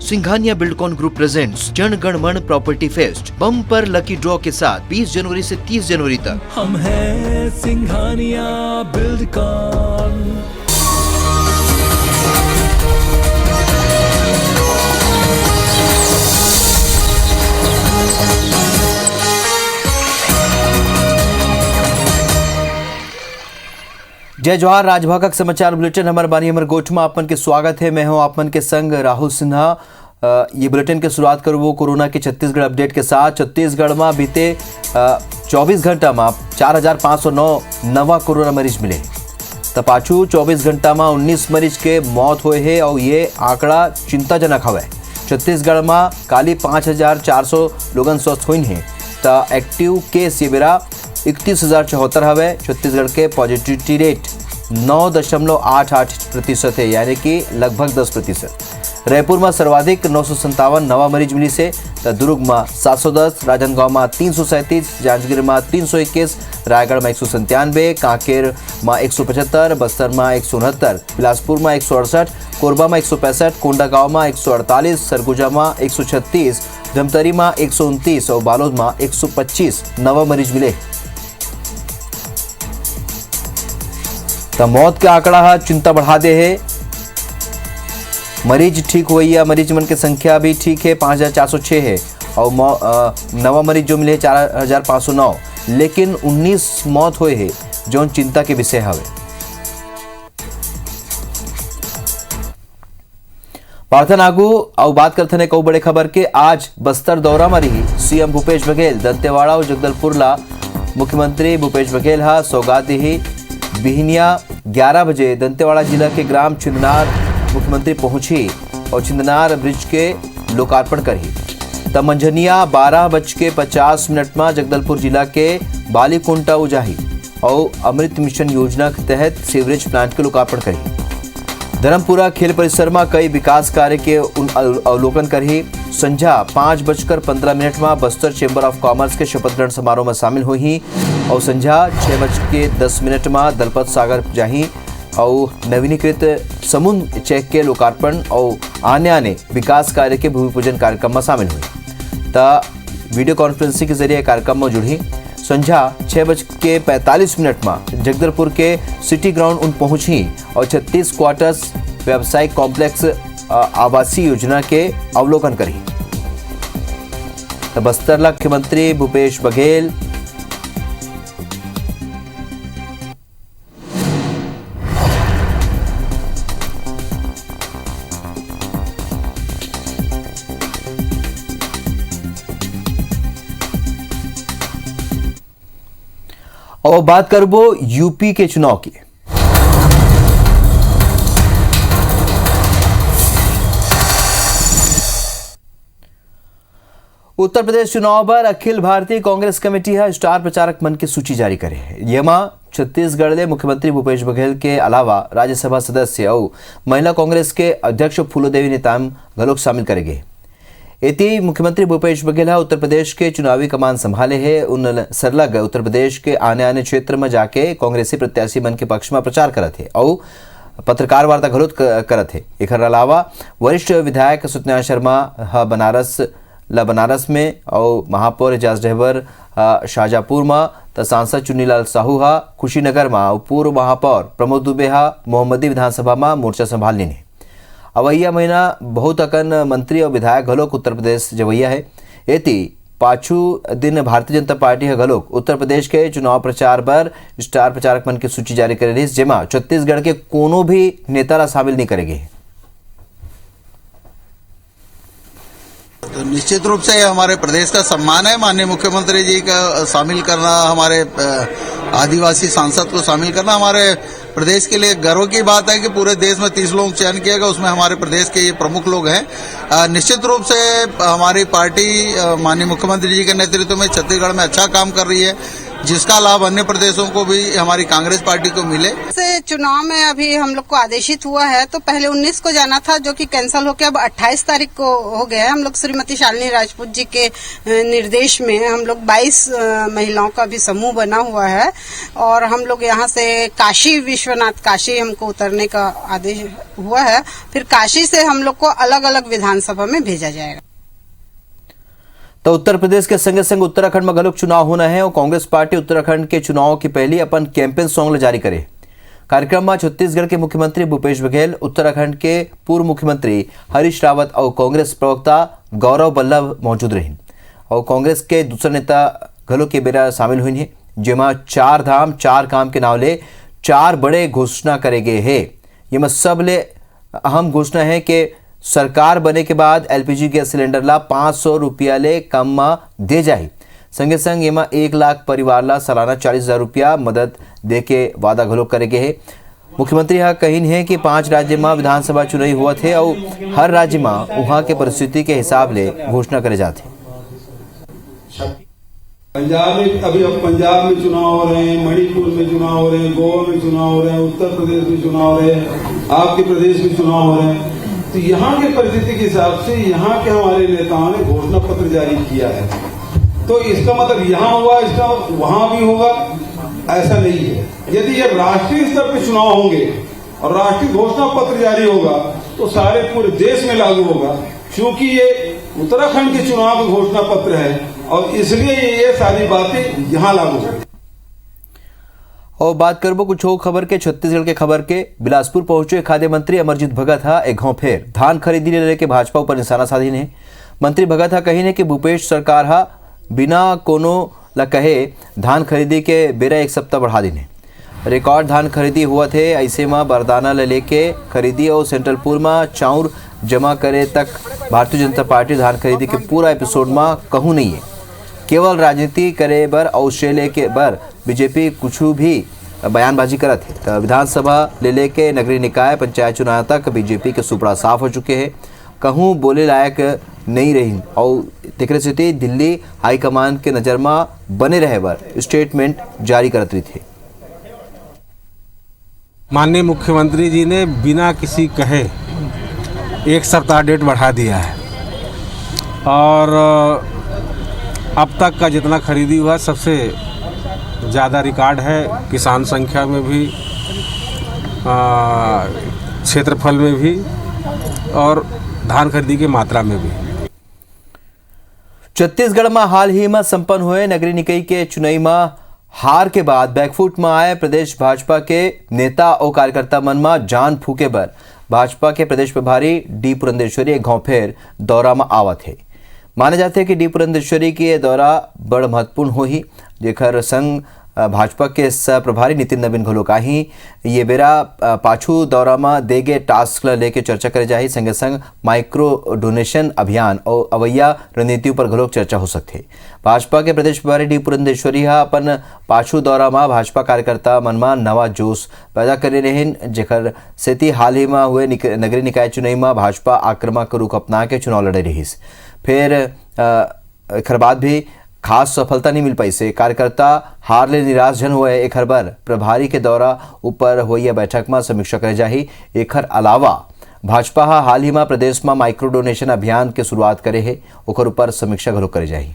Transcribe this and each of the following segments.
Singhania Buildcon group presents Jana Gana मन property fest bumper lucky draw के साथ 20 जनवरी से 30 जनवरी तक। हम हैं सिंघानिया बिल्डकॉन। जय जवाहर। राजभाग समाचार बुलेटिन हमारे बानी हमारे गोठ में आपन के स्वागत है। मैं हूं आपन के संग राहुल सिन्हा। ये बुलेटिन की शुरुआत करूँ वो कोरोना के छत्तीसगढ़ अपडेट के साथ। छत्तीसगढ़ में बीते 24 घंटा में 4509 नवा कोरोना मरीज मिले। तो पाछू 24 घंटा में 19 मरीज के मौत हुए हैं और ये आंकड़ा चिंताजनक हवे। छत्तीसगढ़ में काली 5400 लोगन स्वस्थ हुए हैं। तो एक्टिव केस ये बेरा 31,074 हवे। छत्तीसगढ़ के पॉजिटिविटी रेट 9.88% है, यानी कि लगभग 10%। रायपुर में सर्वाधिक 957 नवा मरीज मिली से। तो दुर्ग में 710, राजनांदगांव में 337, जांजगीर में 321, रायगढ़ में 197, कांकेर में 175, बस्तर में 169, बिलासपुर में 168, कोरबा में 165, कोंडागांव में 148, सरगुजा में 136, धमतरी में 129 और बालोद में 125 नवा मरीज मिले। तो मौत का आंकड़ा चिंता बढ़ा दे है। मरीज ठीक हुई है, मरीज मन की संख्या भी ठीक है, 5406 है और नवा मरीज जो मिले 4509, लेकिन 19 मौत हुए है जो चिंता के विषय हवे। पार्थन आगू और बात करते हैं कई बड़े खबर के। आज बस्तर दौरा में रही सीएम भूपेश बघेल। दंतेवाड़ा और जगदलपुर ला मुख्यमंत्री भूपेश बघेल हा सौगात दी। बिहनिया 11 बजे दंतेवाड़ा जिला के ग्राम छिंदनार मुख्यमंत्री पहुंची और छिंदनार ब्रिज के लोकार्पण करी। तब मंझनिया 12:50 में जगदलपुर जिला के बालीकुंटा उजाही और अमृत मिशन योजना के तहत सीवरेज प्लांट के लोकार्पण करी। धर्मपुरा खेल परिसर में कई विकास कार्य के अवलोकन करी। संझा 5:15 में बस्तर चेंबर ऑफ कॉमर्स के शपथ ग्रहण समारोह में शामिल हुई और संझा 6:10 में दलपत सागर जाही और नवीनीकृत समुद्र चेक के लोकार्पण और आने विकास कार्य के भूमि पूजन कार्यक्रम में शामिल हुई। तो वीडियो कॉन्फ्रेंसिंग के जरिए कार्यक्रम में जुड़ी। संझा 6:45 में जगदलपुर के सिटी ग्राउंड उन पहुंची और 36 क्वार्टर्स व्यावसायिक कॉम्प्लेक्स आवासीय योजना के अवलोकन करी। तो बस्तर मुख्यमंत्री भूपेश बघेल और बात करबो यूपी के चुनाव की। उत्तर प्रदेश चुनाव पर अखिल भारतीय कांग्रेस कमेटी है स्टार प्रचारक मन की सूची जारी करे है। येमा छत्तीसगढ़ ले मुख्यमंत्री भूपेश बघेल के अलावा राज्यसभा सदस्य और महिला कांग्रेस के अध्यक्ष फूलोदेवी नेताम घलोक शामिल करेंगे। इति मुख्यमंत्री भूपेश बघेल उत्तर प्रदेश के चुनावी कमान संभाले है। उन सरलग उत्तर प्रदेश के आने क्षेत्र में जाके कांग्रेसी प्रत्याशी मन के पक्ष में प्रचार करत है और पत्रकार वार्ता घलोक करत है। एक अलावा वरिष्ठ विधायक सत्यनारायण शर्मा बनारस में और महापौर एजाज ढेबर शाहजहाँपुर में, तो सांसद चुन्नीलाल साहू कुशीनगर में और पूर्व महापौर प्रमोद दुबे मोहम्मदी विधानसभा में मोर्चा संभाल लेने। अवैया महीना बहुत अकन मंत्री और विधायक घलोक उत्तर प्रदेश जवैया है। एति पाछू दिन भारतीय जनता पार्टी घलोक उत्तर प्रदेश के चुनाव प्रचार पर स्टार प्रचारक मन की सूची जारी कर रही, जेमा छत्तीसगढ़ के कोनो भी नेता ला शामिल नहीं करेंगे। तो निश्चित रूप से हमारे प्रदेश का सम्मान है माननीय मुख्यमंत्री जी का शामिल करना, हमारे आदिवासी सांसद को शामिल करना हमारे प्रदेश के लिए गर्व की बात है कि पूरे देश में 30 लोग चयन किया गया, उसमें हमारे प्रदेश के ये प्रमुख लोग हैं। निश्चित रूप से हमारी पार्टी माननीय मुख्यमंत्री जी के नेतृत्व में छत्तीसगढ़ में अच्छा काम कर रही है। जिसका लाभ अन्य प्रदेशों को भी हमारी कांग्रेस पार्टी को मिले। से चुनाव में अभी हम लोग को आदेशित हुआ है, तो पहले 19 को जाना था जो कि कैंसिल होकर अब 28 तारीख को हो गया है। हम लोग श्रीमती शालिनी राजपूत जी के निर्देश में हम लोग 22 महिलाओं का भी समूह बना हुआ है और हम लोग यहाँ से काशी विश्वनाथ काशी हमको उतरने का आदेश हुआ है। फिर काशी से हम लोग को अलग अलग विधानसभा में भेजा जाएगा। तो उत्तर प्रदेश के संगे संग उत्तराखंड में गलत चुनाव होना है और कांग्रेस पार्टी उत्तराखंड के चुनाव की पहली अपन कैंपेन सॉन्ग जारी करे। कार्यक्रम में छत्तीसगढ़ के मुख्यमंत्री भूपेश बघेल, उत्तराखंड के पूर्व मुख्यमंत्री हरीश रावत और कांग्रेस प्रवक्ता गौरव बल्लभ मौजूद रहे और कांग्रेस के दूसरे नेता घलो के बेरा शामिल हुई हैं, जेमा 4 धाम 4 काम के नाव ले 4 बड़े घोषणा करे गए है। ये में सबले अहम घोषणा है कि सरकार बने के बाद एलपीजी गैस सिलेंडर ला 500 रुपया ले कम में दे जाए। संगे संग एमा 1 लाख परिवार ला सालाना 40,000 रुपया मदद दे के वादा घलो करे गए है। मुख्यमंत्री यह कहीन है कि 5 राज्य में विधानसभा चुनाव हुआ थे और हर राज्य में वहाँ के परिस्थिति के हिसाब ले घोषणा करे जाते। पंजाब में अब पंजाब में चुनाव हो रहे हैं, मणिपुर में चुनाव हो रहे हैं, गोवा में चुनाव हो रहे हैं, उत्तर प्रदेश में चुनाव हो रहे हैं, आपके प्रदेश में चुनाव हो रहे हैं। तो यहाँ के परिस्थिति के हिसाब से यहाँ के हमारे नेताओं ने घोषणा पत्र जारी किया है। तो इसका मतलब यहाँ हुआ, इसका वहां भी होगा, ऐसा नहीं है। यदि ये राष्ट्रीय स्तर पर चुनाव होंगे और राष्ट्रीय घोषणा पत्र जारी होगा तो सारे पूरे देश में लागू होगा, क्योंकि ये उत्तराखंड के चुनाव का घोषणा पत्र है और इसलिए ये सारी बातें यहाँ लागू होगी। और बात करबो कुछ और खबर के छत्तीसगढ़ के खबर के बिलासपुर पहुंचे खाद्य मंत्री अमरजीत भगत हा एक गांव फेर धान खरीदी ले लेके भाजपा ऊपर निशाना साधी ने। मंत्री भगत हा कही ने कि भूपेश सरकार हा बिना कोनो ला कहे धान खरीदी के बेरा 1 सप्ताह बढ़ा देने। रिकॉर्ड धान खरीदी हुआ थे, ऐसे में बरदाना ले लेके खरीदी और सेंट्रल पूल में चाउर जमा करे तक भारतीय जनता पार्टी धान खरीदी के पूरा एपिसोड में कहूँ नहीं है। केवल राजनीति करे बर और शेले के बर बीजेपी कुछ भी बयानबाजी करत है। तो विधानसभा ले लेके नगरीय निकाय पंचायत चुनाव तक बीजेपी के सुपड़ा साफ हो चुके हैं, कहूँ बोले लायक नहीं रही और तेकरे से दिल्ली हाईकमान के नज़र में बने रहे बर स्टेटमेंट जारी करत रही थे। माननीय मुख्यमंत्री जी ने बिना किसी कहे 1 सप्ताह डेट बढ़ा दिया है और अब तक का जितना खरीदी हुआ सबसे ज़्यादा रिकॉर्ड है, किसान संख्या में भी, क्षेत्रफल में भी और धान खरीदी की मात्रा में भी। छत्तीसगढ़ में हाल ही में संपन्न हुए नगरीय निकाय के चुनाव में हार के बाद बैकफुट में आए प्रदेश भाजपा के नेता और कार्यकर्ता मन में जान फूके बर भाजपा के प्रदेश प्रभारी डी पुरंदेश्वरी एक गांव फेर दौरा में आवत है। माने जाते हैं कि डी पुरंदेश्वरी की यह दौरा बड़ महत्वपूर्ण हो ही, जेकर संग भाजपा के सह प्रभारी नितिन नवीन घलो का ही ये बेरा पाछू दौरा में देगे टास्क लेके चर्चा करे जाही। संगे संग माइक्रो डोनेशन अभियान और अवैया रणनीति पर घलो चर्चा हो सकते। भाजपा के प्रदेश प्रभारी डी पुरंदेश्वरी हा अपन पाछू दौरा में भाजपा कार्यकर्ता मन में नवा जोश पैदा करे रहेन, जेकर सेती हाल ही में हुए नगरीय निकाय चुनाव में भाजपा आक्रामक रुख अपना के चुनाव लड़े रहीस। फिर एकर बाद भी खास सफलता नहीं मिल पाई से कार्यकर्ता हार ले निराश जन हुए। एक बार प्रभारी के दौरा ऊपर हुई बैठक में समीक्षा करे जाही। एक अलावा भाजपा हाल ही में प्रदेश में माइक्रो डोनेशन अभियान के शुरुआत करे है, ओकर ऊपर समीक्षा घलो करे जाही।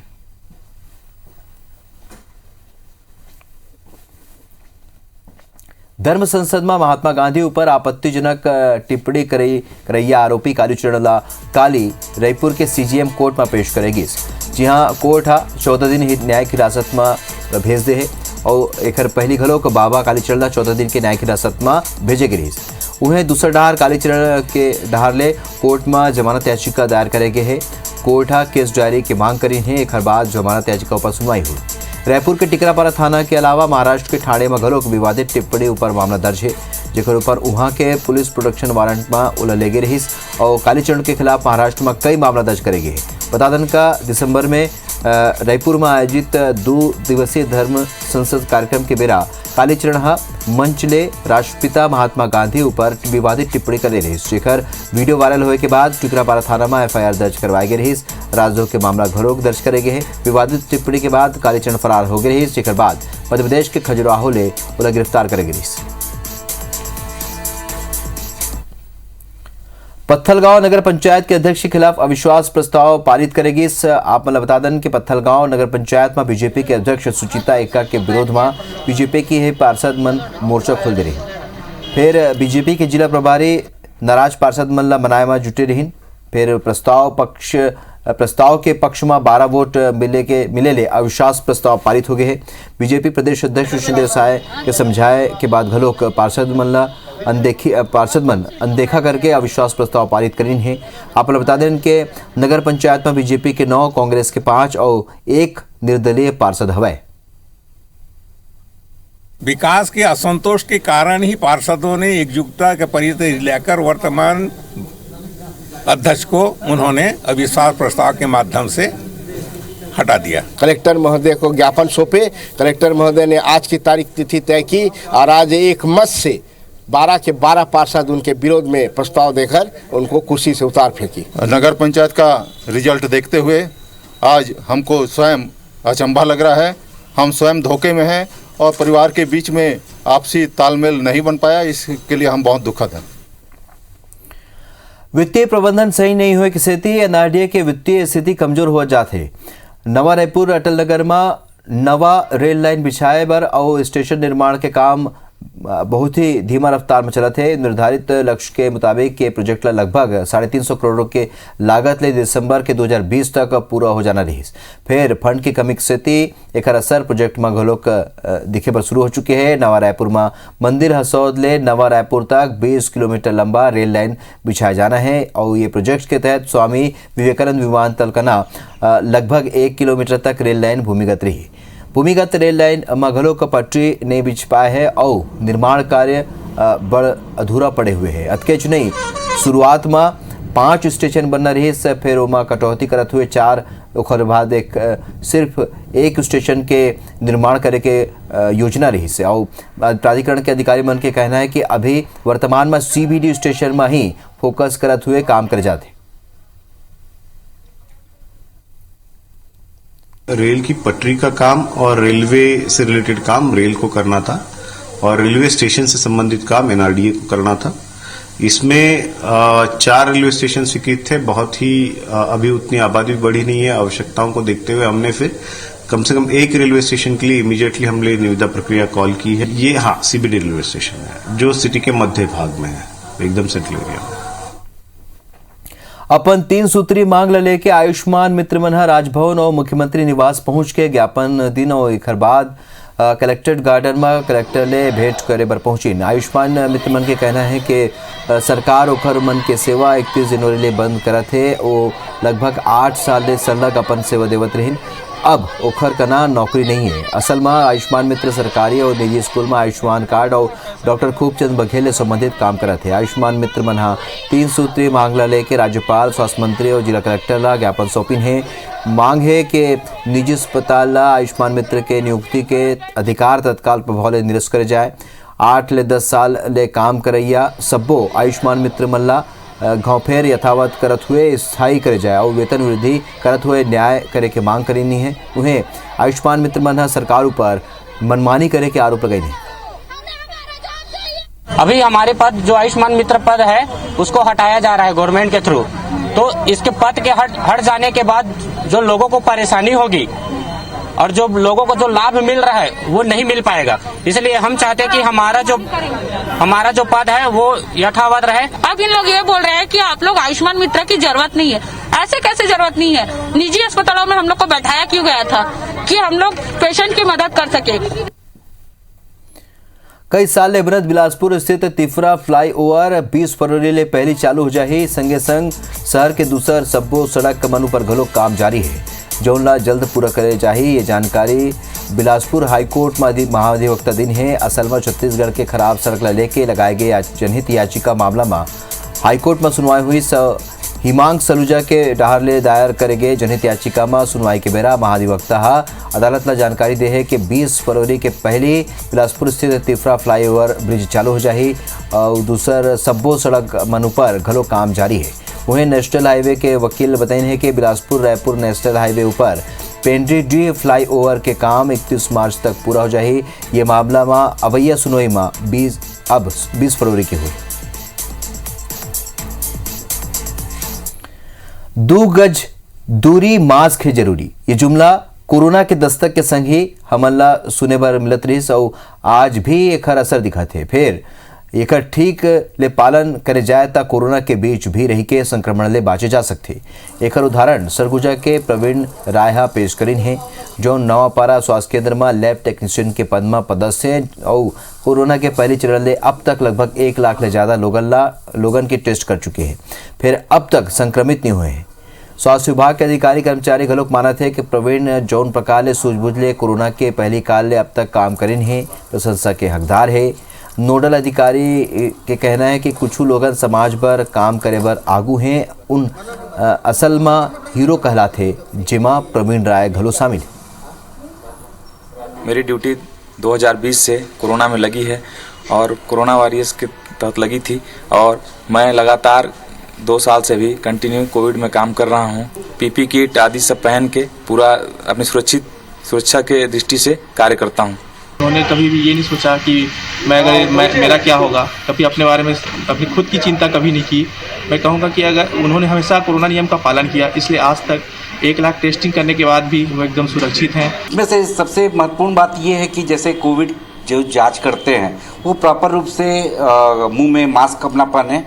धर्म संसद में महात्मा गांधी ऊपर आपत्तिजनक टिप्पणी करैया आरोपी कालीचरण ला काली रायपुर के सीजीएम कोर्ट में पेश करेगी। जी हाँ, कोर्ट 14 दिन ही न्यायिक हिरासत में भेज दे है और एक पहली घलोक बाबा कालीचरण ला 14 दिन के न्यायिक हिरासत में भेजे गई। उन्हें दूसरा डहार कालीचरण के डहार ले कोर्ट में जमानत याचिका दायर करे गए है। कोर्ट केस जारी की मांग करी है। एक बाद जमानत याचिका पर सुनवाई हुई। रायपुर के टिकरापारा थाना के अलावा महाराष्ट्र के ठाणे में घलोक विवादित टिप्पणी ऊपर मामला दर्ज है, जेकर ऊपर वहां के पुलिस प्रोटेक्शन वारंट में उलले गए रहीस और कालीचरण के खिलाफ महाराष्ट्र में कई मामला दर्ज करे गए। बता दें का दिसंबर में रायपुर में आयोजित 2 दिवसीय धर्म संसद कार्यक्रम के बेरा कालीचरण मंच ले राष्ट्रपिता महात्मा गांधी ऊपर विवादित टिप्पणी करे रही, जेकर वीडियो वायरल होने के बाद टिकरापारा थाना में एफआईआर दर्ज करवाई गई रही। राजद्रोह के मामला घरोक दर्ज करे गए। विवादित टिप्पणी के बाद कालीचरण फरार हो गए रही, जेकर बाद मध्य प्रदेश के खजुराहो ले उन्हें गिरफ्तार करेगी। पत्थलगांव नगर पंचायत के अध्यक्ष के खिलाफ अविश्वास प्रस्ताव पारित करेगी। आप मतलब बता दें कि पत्थलगांव नगर पंचायत में बीजेपी के अध्यक्ष सुचिता एक्का के विरोध में बीजेपी की है पार्षद मन मोर्चा खोल दे रही। फिर बीजेपी के जिला प्रभारी नाराज पार्षद मन ला मनाए में जुटे रही। फिर प्रस्ताव के पक्ष में 12 वोट मिले ले अविश्वास प्रस्ताव पारित हो गए हैं। बीजेपी प्रदेश अध्यक्ष शिंदे साय के समझाए के बाद घलोक पार्षद मन अनदेखा करके अविश्वास प्रस्ताव पारित करीन है। आप लोग बता दें कि नगर पंचायत में बीजेपी के 9, कांग्रेस के 5 और 1 निर्दलीय पार्षद हवे। विकास के असंतोष के कारण ही पार्षदों ने एकजुटता के परिचय लेकर वर्तमान अध्यक्ष को उन्होंने अविश्वास प्रस्ताव के माध्यम से हटा दिया। कलेक्टर महोदय को ज्ञापन सौंपे। कलेक्टर महोदय ने आज की तारीख तिथि तय की और आज एक मत से 12 के 12 पार्षद उनके विरोध में प्रस्ताव देकर उनको कुर्सी से उतार फेंकी। नगर पंचायत का रिजल्ट देखते हुए आज हमको स्वयं अचंभा लग रहा है। हम स्वयं धोखे में हैं और परिवार के बीच में आपसी तालमेल नहीं बन पाया, इसके लिए हम बहुत दुखद हैं। वित्तीय प्रबंधन सही नहीं हुए की स्थिति एनआरडीए के वित्तीय स्थिति कमजोर हो जाते। नवा रायपुर अटल नगर में नवा रेल लाइन बिछाए बर और स्टेशन निर्माण के काम बहुत ही धीमा रफ्तार में चलत है। निर्धारित लक्ष्य के मुताबिक ये प्रोजेक्ट लगभग 350 करोड़ के लागत ले दिसंबर के 2020 तक पूरा हो जाना रही। फिर फंड की कमी की स्थिति एक असर प्रोजेक्ट में घलोक दिखे पर शुरू हो चुके हैं। नवा रायपुर में मंदिर हसौद ले नवा रायपुर तक 20 किलोमीटर लंबा रेल लाइन बिछाया जाना है और ये प्रोजेक्ट के तहत स्वामी विवेकानंद विमानतल का लगभग 1 किलोमीटर तक रेल लाइन भूमिगत रही। भूमिगत रेल लाइन मघलों का पटरी नहीं बिछ पाए है और निर्माण कार्य बड़ अधूरा पड़े हुए हैं। अतकेच नहीं, शुरुआत में 5 स्टेशन बनना रही से फिर उमा कटौती करत हुए 4 ओकर बाद सिर्फ 1 स्टेशन के निर्माण करे के योजना रही से। और प्राधिकरण के अधिकारी मन के कहना है कि अभी वर्तमान में CBD स्टेशन में ही फोकस करत हुए काम कर जाते। रेल की पटरी का काम और रेलवे से रिलेटेड काम रेल को करना था और रेलवे स्टेशन से संबंधित काम एनआरडीए को करना था। इसमें 4 रेलवे स्टेशन स्वीकृत थे। बहुत ही अभी उतनी आबादी बढ़ी नहीं है। आवश्यकताओं को देखते हुए हमने फिर कम से कम 1 रेलवे स्टेशन के लिए इमीडिएटली हमने निविदा प्रक्रिया कॉल की है। ये CBD रेलवे स्टेशन है जो सिटी के मध्य भाग में है, एकदम सेंट्रल एरिया में। अपन 3 सूत्री मांग लेके आयुष्मान मित्र मन राजभवन और मुख्यमंत्री निवास पहुंच के ज्ञापन दिन और एक बाद कलेक्ट्रेट गार्डन में कलेक्टर ने भेंट करे बर पहुंची। आयुष्मान मित्र मन के कहना है कि सरकार ओखर मन के सेवा 31 जनवरी ले बंद करत है। वो लगभग 8 साल ले सरलग अपन सेवा देवत रहीन। अब ओखर का ना नौकरी नहीं है। असल में आयुष्मान मित्र सरकारी और निजी स्कूल में आयुष्मान कार्ड और डॉक्टर खूबचंद बघेल से संबंधित काम करत है। आयुष्मान मित्र मन 3 सूत्री मांग ला लेके राज्यपाल, स्वास्थ्य मंत्री और जिला कलेक्टर ला ज्ञापन सौंपिन है। मांग है कि निजी अस्पताल ला आयुष्मान मित्र के नियुक्ति के अधिकार तत्काल प्रभाव ले निरस्त करे जाए। 8 ले 10 साल ले काम करैया सब्बो आयुष्मान मित्र मन ला घौफेर यथावत करत हुए स्थायी करे जाए और वेतन वृद्धि करत हुए न्याय करे के मांग करीनी है। उन्हें आयुष्मान मित्र मन सरकार ऊपर मनमानी करे के आरोप लगाई। अभी हमारे पद जो आयुष्मान मित्र पद है उसको हटाया जा रहा है गवर्नमेंट के थ्रू। तो इसके पद के हट जाने के बाद जो लोगों को परेशानी होगी और जो लोगों को जो लाभ मिल रहा है वो नहीं मिल पाएगा। इसलिए हम चाहते हैं कि हमारा जो पद है वो यथावत रहे। अब इन लोग ये बोल रहे हैं कि आप लोग आयुष्मान मित्र की जरूरत नहीं है। ऐसे कैसे जरूरत नहीं है? निजी अस्पतालों में हम लोग को बैठाया क्यों गया था कि हम लोग पेशेंट की मदद कर सके। कई साल ले बनत बिलासपुर स्थित तिफरा फ्लाईओवर 20 फरवरी ले पहली चालू हो जाही। संगे संग शहर के दूसर सब्बो सड़क मनु पर घलो काम जारी है, जौनला जल्द पूरा करे जाही। ये जानकारी बिलासपुर हाईकोर्ट में महाधिवक्ता दिन है। असल में छत्तीसगढ़ के खराब सड़क ला लेके लगाए गए जनहित याचिका मामला में हाईकोर्ट में सुनवाई हुई। हिमांग सलूजा के डहार ले दायर करे गए जनहित याचिका में सुनवाई के बेरा महाधिवक्ता अदालत ला जानकारी दे है कि 20 फरवरी के पहले बिलासपुर स्थित तिफरा फ्लाईओवर ब्रिज चालू हो जाही और दूसर सब्बो सड़क मनु पर घलो काम जारी है। वहीं नेशनल हाईवे के वकील बताइन है कि बिलासपुर रायपुर नेशनल हाईवे ऊपर पेंड्री डी फ्लाईओवर के काम 31 मार्च तक पूरा हो जाए। ये मामला में अवैया सुनवाई में 20 फरवरी की हुई। 2 गज दूरी मास्क है जरूरी, ये जुमला कोरोना के दस्तक के संग ही हमला सुने बर मिलत रही और आज भी एकर असर दिखत है। फिर एकर ठीक ले पालन करे जाए ता कोरोना के बीच भी रही के संक्रमण ले बाचे जा सकते। एकर उदाहरण सरगुजा के प्रवीण राय पेश करीन है, जो नवापारा स्वास्थ्य केंद्र में लैब टेक्नीशियन के पद में पदस्थ है और कोरोना के पहले चरण ले अब तक लगभग 1 लाख ले ज़्यादा लोगन के टेस्ट कर चुके हैं, फिर अब तक संक्रमित नहीं हुए हैं। स्वास्थ्य विभाग के अधिकारी कर्मचारी घलोक माना थे कि प्रवीण जौन प्रकार ले सूझबूझ ले कोरोना के पहली काल ले अब तक काम करिन है, प्रशंसा के हकदार है। नोडल अधिकारी के कहना है कि कुछ लोग समाज पर काम करे बर आगू हैं, उन असल में हीरो कहलाते, जिमा प्रवीण राय घलो शामिल है। मेरी ड्यूटी 2020 से कोरोना में लगी है और कोरोना वॉरियर्स के तहत लगी थी और मैं लगातार 2 साल से भी कंटिन्यू कोविड में काम कर रहा हूं। पीपी किट आदि सब पहन के पूरा अपनी सुरक्षा के दृष्टि से कार्य करता हूं। उन्होंने कभी भी ये नहीं सोचा कि मेरा क्या होगा, कभी अपने बारे में अपनी खुद की चिंता कभी नहीं की। मैं कहूँगा कि अगर उन्होंने हमेशा कोरोना नियम का पालन किया, इसलिए आज तक 1 लाख टेस्टिंग करने के बाद भी वो एकदम सुरक्षित हैं। इसमें से सबसे महत्वपूर्ण बात ये है कि जैसे कोविड जो जांच करते हैं वो प्रॉपर रूप से मुंह में मास्क अपना पहने,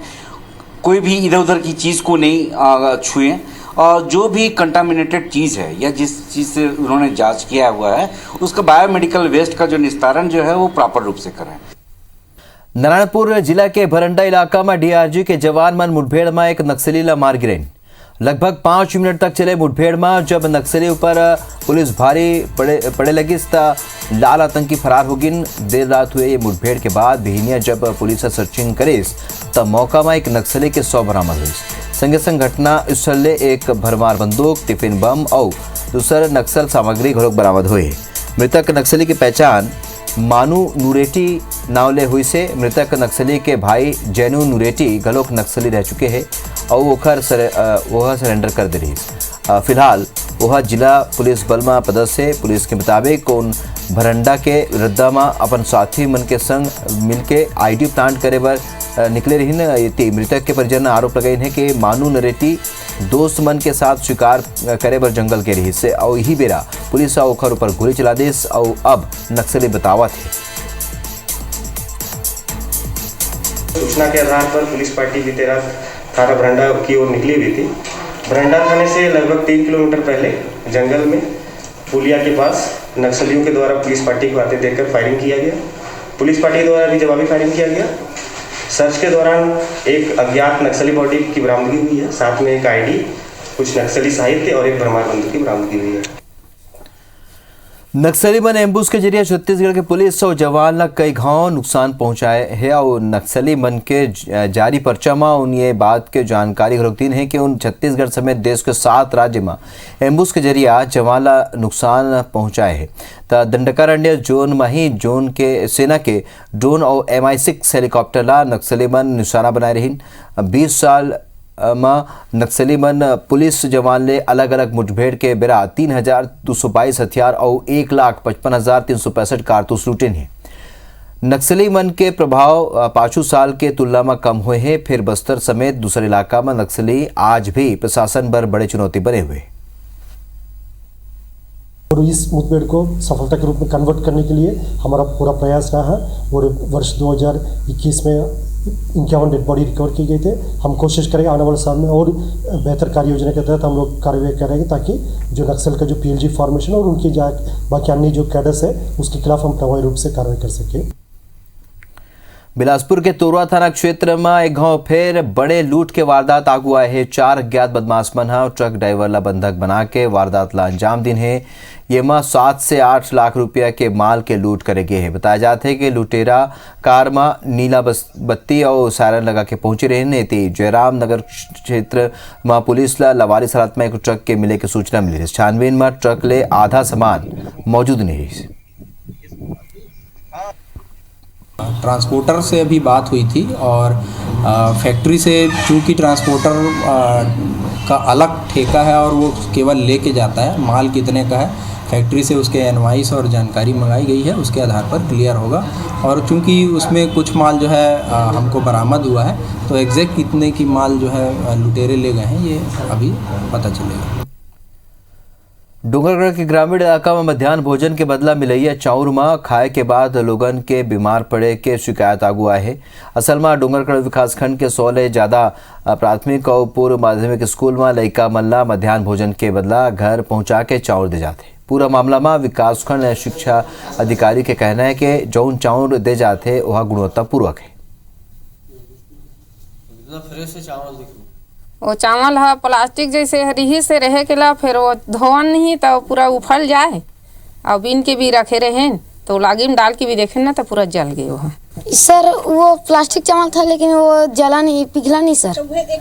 कोई भी इधर उधर की चीज़ को नहीं छुएं और जो भी कंटामिनेटेड चीज़ है या जिस चीज़ से उन्होंने जांच किया हुआ है उसका बायोमेडिकल वेस्ट का जो निस्तारण जो है वो प्रॉपर रूप से करें। नारायणपुर जिला के भरंडा इलाका में डीआरजी के जवान मन मुठभेड़ में एक नक्सली ला मार गिरे। लगभग 5 मिनट तक चले मुठभेड़ में जब नक्सली ऊपर पुलिस भारी पड़े लगी लाल आतंकी फरार हो गिन। देर रात हुए ये मुठभेड़ के बाद बिहनिया जब पुलिस सर्चिंग करेस तब मौका में एक नक्सली के 100 बरामद हुई। संगे संग घटना स्थल ले एक भरमार बंदूक, टिफिन बम और दूसर नक्सल सामग्री घलोक बरामद हुए। मृतक नक्सली की पहचान मानू नूरेटी नावले हुई से। मृतक नक्सली के भाई जैनू नूरेटी घलोक नक्सली रह चुके हैं और वह सरेंडर कर दे रही। फिलहाल वह जिला पुलिस बल में पदस्थ है। पुलिस के मुताबिक उन भरंडा के रद्दा में अपन साथी मन के संग मिलके आईडी प्लांट करे बर निकले रही। मृतक के परिजन आरोप लगाई है कि मानू नरेटी दोस्त मन के साथ शिकार करे बर जंगल के रही से और यही बेरा पुलिस ओखर ऊपर गोली चला देस और अब नक्सली बतावा थे। सूचना के आधार पर पुलिस पार्टी बीते रात थाना भरंडा की ओर निकली हुई थी। भरंडा थाने से लगभग 3 किलोमीटर पहले जंगल में पुलिया के पास नक्सलियों के द्वारा पुलिस पार्टी को आते देखकर फायरिंग किया गया। पुलिस पार्टी द्वारा भी जवाबी फायरिंग किया गया। सर्च के दौरान एक अज्ञात नक्सली बॉडी की बरामदगी हुई है, साथ में एक आईडी, कुछ नक्सली साहित्य और एक भरमार बंदूक की बरामदगी हुई है। नक्सली मन एम्बुस के जरिए छत्तीसगढ़ के पुलिस और जवान ला कई घाव नुकसान पहुंचाए है और नक्सली मन के जारी पर्चा में उन ये बात के जानकारी दिन है कि उन छत्तीसगढ़ समेत देश के 7 राज्य में एम्बुस के जरिए जवान ला नुकसान पहुंचाए है। तो दंडकारण्य जोन में ही जोन के सेना के ड्रोन और MI6 हेलीकॉप्टर ला नक्सली मन निशाना बनाए रही। 20 साल में नक्सली मन पुलिस जवान ले अलग अलग मुठभेड़ के बेरा 3222 हथियार और 1,55,365 कारतूस लूटे हैं। नक्सली मन के प्रभाव 5 साल के तुलना में कम हुए हैं। फिर बस्तर समेत दूसरे इलाका में नक्सली आज भी प्रशासन पर बड़े चुनौती बने हुए। और इस मुठभेड़ को सफलता के रूप में कन्वर्ट करने के लिए हमारा पूरा प्रयास रहा और वर्ष 2021 में 51 डेड बॉडी रिकवर की गई थे। हम कोशिश करेंगे आने वाले साल में और बेहतर कार्य योजना के तहत हम लोग कार्रवाई करेंगे ताकि जो नक्सल का जो PLG फॉर्मेशन और उनकी बाकी अन्य जो कैडर्स है उसके खिलाफ हम प्रभावी रूप से कार्रवाई कर सकें। बिलासपुर के तोरवा थाना क्षेत्र में एक गांव फिर बड़े लूट के वारदात आगू आए हैं। 4 अज्ञात बदमाश मन ट्रक ड्राइवर ला बंधक बना के वारदात ला अंजाम दिन है। ये में 7 से 8 लाख रुपया के माल के लूट करे गए हैं। बताया जाता है कि लुटेरा कार में नीला बत्ती और सायरन लगा के पहुंचे रहे थे। जयराम नगर क्षेत्र में पुलिस ला लवारिस हालत में एक ट्रक के मिले की सूचना मिली। छानबीन में ट्रक ले आधा सामान मौजूद नहीं। ट्रांसपोर्टर से अभी बात हुई थी और फैक्ट्री से चूँकि ट्रांसपोर्टर का अलग ठेका है और वो केवल लेके जाता है। माल कितने का है फैक्ट्री से उसके इनवॉइस और जानकारी मंगाई गई है, उसके आधार पर क्लियर होगा। और चूंकि उसमें कुछ माल जो है हमको बरामद हुआ है, तो एग्जैक्ट कितने की माल जो है लुटेरे ले गए हैं ये अभी पता चलेगा। डूंगरगढ़ के ग्रामीण इलाका में मध्याह्न भोजन के बदला मिलैया चाउरमा खाए के बाद लोगन के बीमार पड़े के शिकायत आगू आए है। असल में डूंगरगढ़ विकासखंड के 100 ले ज़्यादा प्राथमिक और पूर्व माध्यमिक स्कूल में लइका मल्ला मध्याह्न भोजन के बदला घर पहुंचा के चाउर दे जाते। पूरा मामला में विकासखंड शिक्षा अधिकारी के कहना है कि जौन चाउर दे जाते वह गुणवत्तापूर्वक है। वो चावल है प्लास्टिक जैसे रिही से रहे के ला, फिर वो धोवन नहीं तो पूरा उफल जाए और बीन के भी रखे रहे तो लागी में डाल के भी देखे ना तो पूरा जल गए। वो सर वो प्लास्टिक चावल था लेकिन वो जला नहीं, पिघला नहीं सर,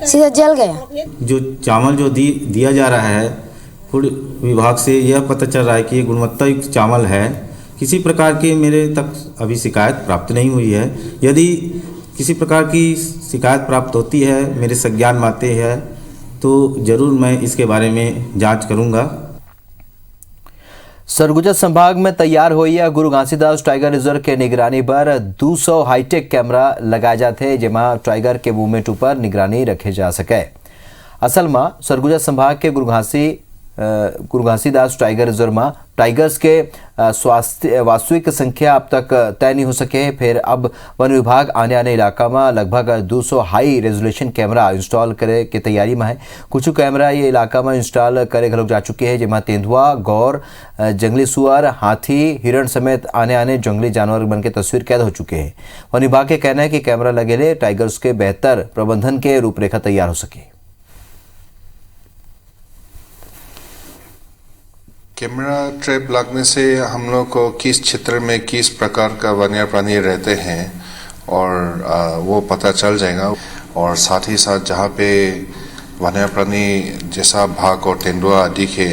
सीधा जल गया। जो चावल जो दिया जा रहा है फूड विभाग से यह पता चल रहा है कि ये गुणवत्तायुक्त चावल है। किसी प्रकार की मेरे तक अभी शिकायत प्राप्त नहीं हुई है। यदि किसी प्रकार की शिकायत प्राप्त होती है, मेरे संज्ञान में आते हैं, तो जरूर मैं इसके बारे में जांच करूंगा। सरगुजा संभाग में तैयार हुई है गुरु घासीदास टाइगर रिजर्व के निगरानी पर 200 हाईटेक कैमरा लगाए जाते हैं, जिसमें टाइगर के मूवमेंट पर निगरानी रखे जा सके। असल में सरगुजा संभाग के गुरु घासीदास टाइगर रिजर्व में टाइगर्स के वास्तविक संख्या अब तक तय नहीं हो सके। फिर अब वन विभाग आने इलाका में लगभग 200 हाई रेजोल्यूशन कैमरा इंस्टॉल करे की तैयारी में है। कुछ कैमरा ये इलाका में इंस्टॉल करे घलोक जा चुके हैं, जिसमें तेंदुआ, गौर, जंगली सुअर, हाथी, हिरण समेत आने जंगली जानवर बन के तस्वीर कैद हो चुके हैं। वन विभाग के कहना है कि कैमरा लगे टाइगर्स के बेहतर प्रबंधन के रूपरेखा तैयार हो सके। कैमरा ट्रैप लगने से हम लोग को किस क्षेत्र में किस प्रकार का वन्य प्राणी रहते हैं और वो पता चल जाएगा। और साथ ही साथ जहाँ पे वन्य प्राणी जैसा भाग और तेंदुआ दिखे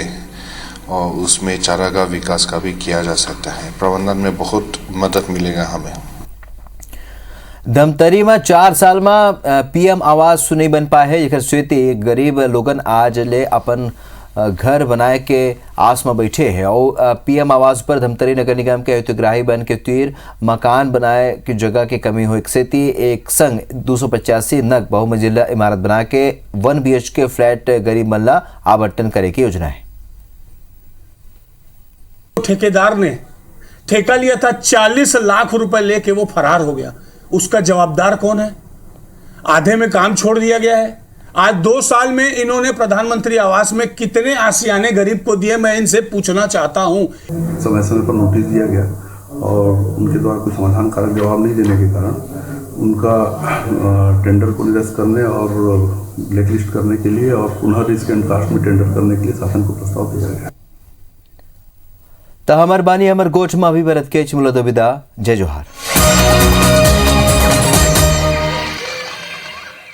और उसमें चारा का विकास का भी किया जा सकता है। प्रबंधन में बहुत मदद मिलेगा हमें। धमतरी में 4 साल में पीएम आवास नहीं बन पाए है, जेकर स्थिति गरीब लोगन आज ले अपन घर बनाए के आस में बैठे हैं। और पीएम आवास पर धमतरी नगर निगम के हितग्राही बन के तीर मकान बनाए की जगह की कमी हो से एक संग 285 नग बहुमंजिला इमारत बना के 1 BHK फ्लैट गरीब मल्ला आवंटन करे की योजना है। ठेकेदार ने ठेका लिया था 40 लाख रुपए लेके वो फरार हो गया। उसका जवाबदार कौन है? आधे में काम छोड़ दिया गया है। आज 2 साल में इन्होंने प्रधानमंत्री आवास में कितने आशियाने गरीब को दिए, मैं इनसे पूछना चाहता हूं। समय समय पर नोटिस दिया गया और उनके द्वारा कोई समाधान कारक जवाब नहीं देने के कारण उनका टेंडर को निरस्त करने और ब्लैकलिस्ट करने के लिए और पुनः रिस्क एंड कास्ट में टेंडर करने के लिए शासन को प्रस्ताव दिया गया। तो हमार बानी हमर गोच में अभी बरत के चिमलो विदा। जय जोहार।